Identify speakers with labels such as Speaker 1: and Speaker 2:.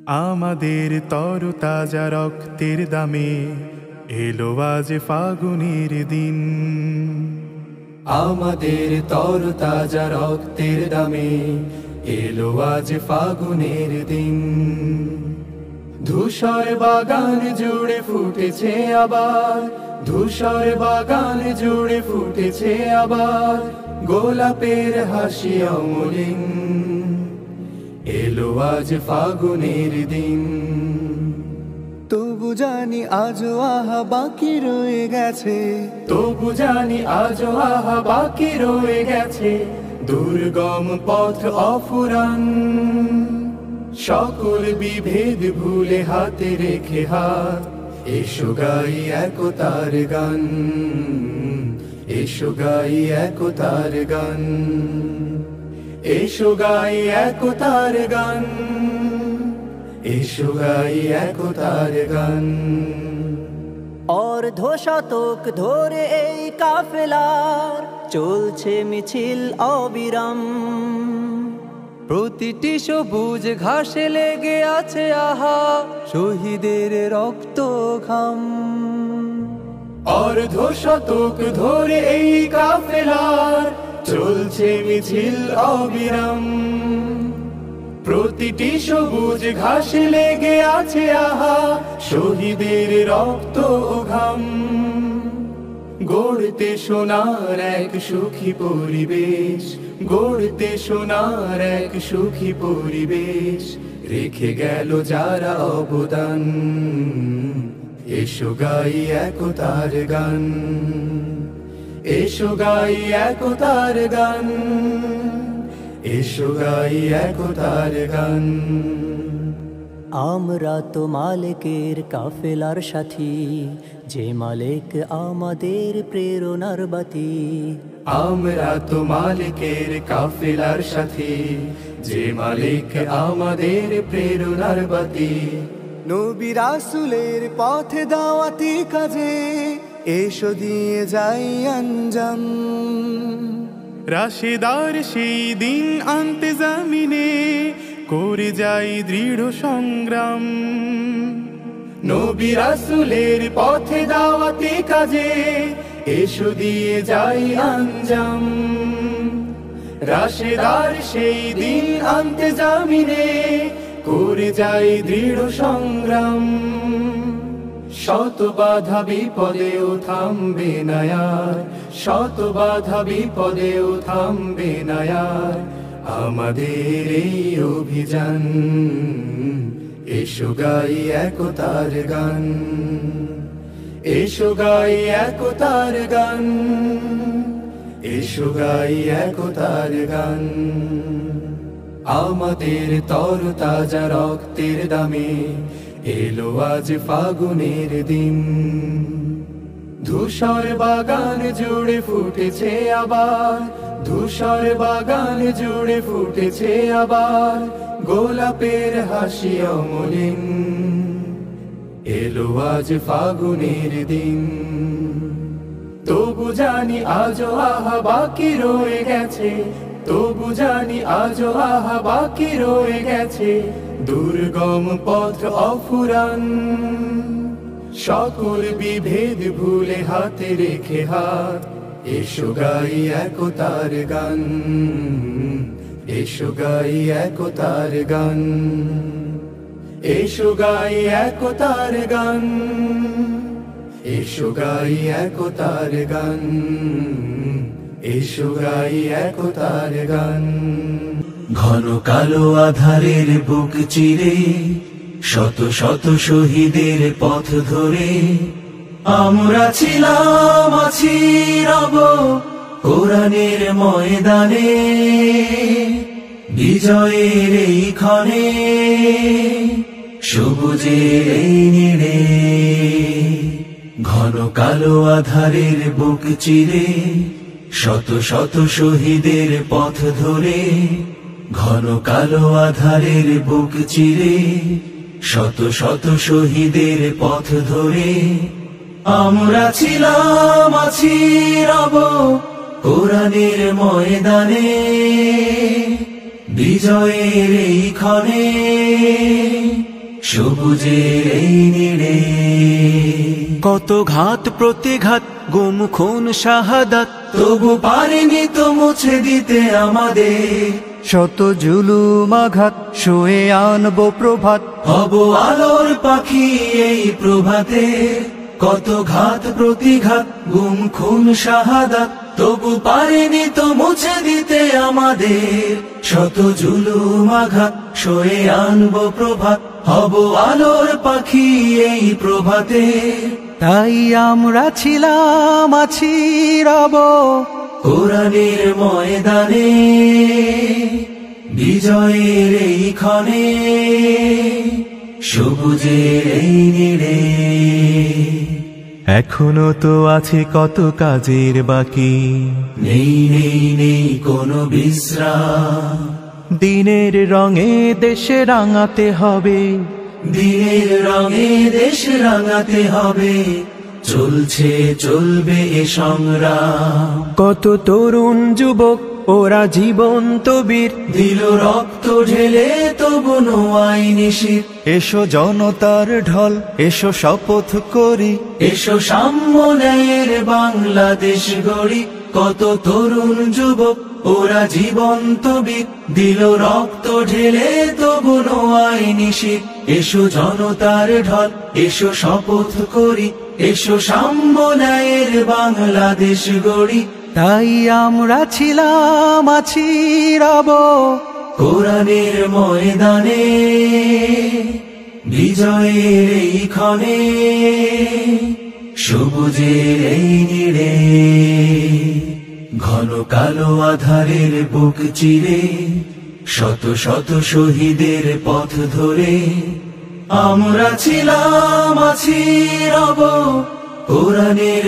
Speaker 1: আমাদের তরতাজা রক্তের দামে এলো আজ ফাগুনের দিন।
Speaker 2: আমাদের তরতাজা রক্তের দামে এলো আজ ফাগুনের দিন। ধূসর বাগান জুড়ে ফুটেছে আবার, ধূসর বাগান জুড়ে ফুটেছে আবার গোলাপের হাসি অমলিন। এলো আজ ফাগুনের দিন।
Speaker 3: তবু জানি আজও আহা বাকি রয়ে গেছে,
Speaker 2: তবু জানি আজও আহা বাকি রয়ে গেছে দুর্গম পথ অফুরান। সকল বিভেদ ভুলে হাতে রেখে হাত, এসো গাই একতার গান, এসো গাই একতার গান, এসো গাই একতার গান, এসো গাই একতার গান।
Speaker 4: অর্ধ শতক ধরে এই কাফেলার চলছে মিছিল অবিরাম।
Speaker 3: প্রতিটি সবুজ ঘাসে লেগে আছে আহা শহীদের রক্ত ঘাম।
Speaker 2: অর্ধ শতক ধরে এই কাফেলার চলছে মিছিল অবিরাম। প্রতিটি সবুজ ঘাসে লেগে আছে আহা শহীদের রক্ত ও ঘাম। গড়তে সোনার এক সুখী পরিবেশ, গড়তে সোনার এক সুখী পরিবেশ রেখে গেল যারা অবদান। এসো গাই একতার গান, এসো গাই একতার গান, এসো গাই একতার গান।
Speaker 4: আমরা তো মালিকের কাফেলার সাথী, যে মালিক আমাদের প্রেরণার বাতি।
Speaker 2: আমরা তো মালিকের কাফেলার সাথী, যে মালিক আমাদের প্রেরণার বাতি।
Speaker 3: নবী রাসূলের পথে দাওয়াতি কাজে এসো দিয়ে যাই আঞ্জাম।
Speaker 1: রাশেদার সেই দিন আনতে জামিনে করে যাই দৃঢ় সংগ্রাম।
Speaker 2: নবী রাসূলের পথে দাওয়াতি কাজে এসো দিয়ে যাই আঞ্জাম। রাশেদার সেই দিন আনতে জামিনে করে যাই দৃঢ় সংগ্রাম। শত বাধা বিপদেও থামবে না আর, শত বাধা বিপদেও থামবে না আর আমাদের এই অভিযান। এসো গাই একতার গান, এসো গাই একতার গান, এসো গাই একতার গান। আমাদের তরতাজা রক্তের দামে এলো আজ ফাগুনের দিন। ধূসর বাগান জুড়ে ফুটেছে আবার, ধূসর বাগান জুড়ে ফুটেছে আবার গোলাপের হাসি অমলিন। এলো আজ ফাগুনের দিন। তবু জানি আজও আহা বাকি রয়ে গেছে, তবু জানি আজও আহা বাকি রয়ে গেছে দুর্গম পথ অফুরান। সকল বিভেদ ভুলে হাতে রেখে হাত, এসো গাই একতার গান, এসো গাই একতার গান, এসো গাই একতার গান, এসো গাই একতার গান, এসো গাই একতার গান। ঘন কালো আধারের বুক চিরে শত শত শহীদের পথ ধরে আমরা ছিলাম আছি রব কোরআনের ময়দানে। বিজয়ের এই ক্ষণে সবুজের এই নীড়ে, ঘন কালো আধারের বুক চিরে শত শত শহীদের পথ ধরে, ঘন কালো আধারের বুক চিরে শত শত শহীদের পথ ধরে আমরা ছিলাম আছি রব কোরআনের ময়দানে। বিজয়ের এই ক্ষণে সবুজের এই নীড়ে।
Speaker 3: কত ঘাত প্রতিঘাত, গুম খুন শাহাদাত,
Speaker 2: তবু পারেনি তো মুছে দিতে আমাদের।
Speaker 3: শত জুলুম আঘাত, শুয়ে আনবো প্রভাত।
Speaker 2: হব আলোর পাখি এই প্রভাতে। কত ঘাত প্রতিঘাত, গুম খুন শাহাদাত, তবু পারেনি তো মুছে দিতে আমাদের। শত জুলুম আঘাত, সয়ে আনবো প্রভাত। হব আলোর পাখি এই প্রভাতে।
Speaker 3: তাই আমরা ছিলাম, আছি, রব
Speaker 2: কোরআনের ময়দানে, বিজয়ের এই ক্ষণে, সবুজের এই নীড়ে।
Speaker 1: এখনো তো আছে কত কাজের বাকি,
Speaker 2: নেই নেই নেই কোনো বিশ্রাম।
Speaker 3: দিনের রঙে দেশে রাঙাতে হবে,
Speaker 2: দিনের রঙে দেশ রাঙাতে হবে। চলছে চলবে এ সংগ্রাম।
Speaker 3: কত তরুণ যুবক ওরা জীবন্ত বীর,
Speaker 2: দিল রক্ত ঢেলে তবু নোয়াই নিশির।
Speaker 3: এসো জনতার ঢল, এসো শপথ করি,
Speaker 2: এসো সাম্য ন্যায়ের বাংলাদেশ গড়ি। কত তরুণ যুবক ওরা জীবন্ত বীর, দিল রক্ত ঢেলে তবু নোয়াই নিশির। এসো জনতার ঢল, এসো শপথ করি, এসো সাম্য ন্যায়ের বাংলাদেশ গড়ি।
Speaker 3: তাই আমরা ছিলাম, আছি, রব
Speaker 2: কোরআনের ময়দানে, বিজয়ের এই ক্ষণে, সবুজের এই নীড়ে। ঘন কালো আধারের বুক চিরে, শত শত শহীদের পথ ধরে, আমরা ছিলাম, আছি, রব কোরআনের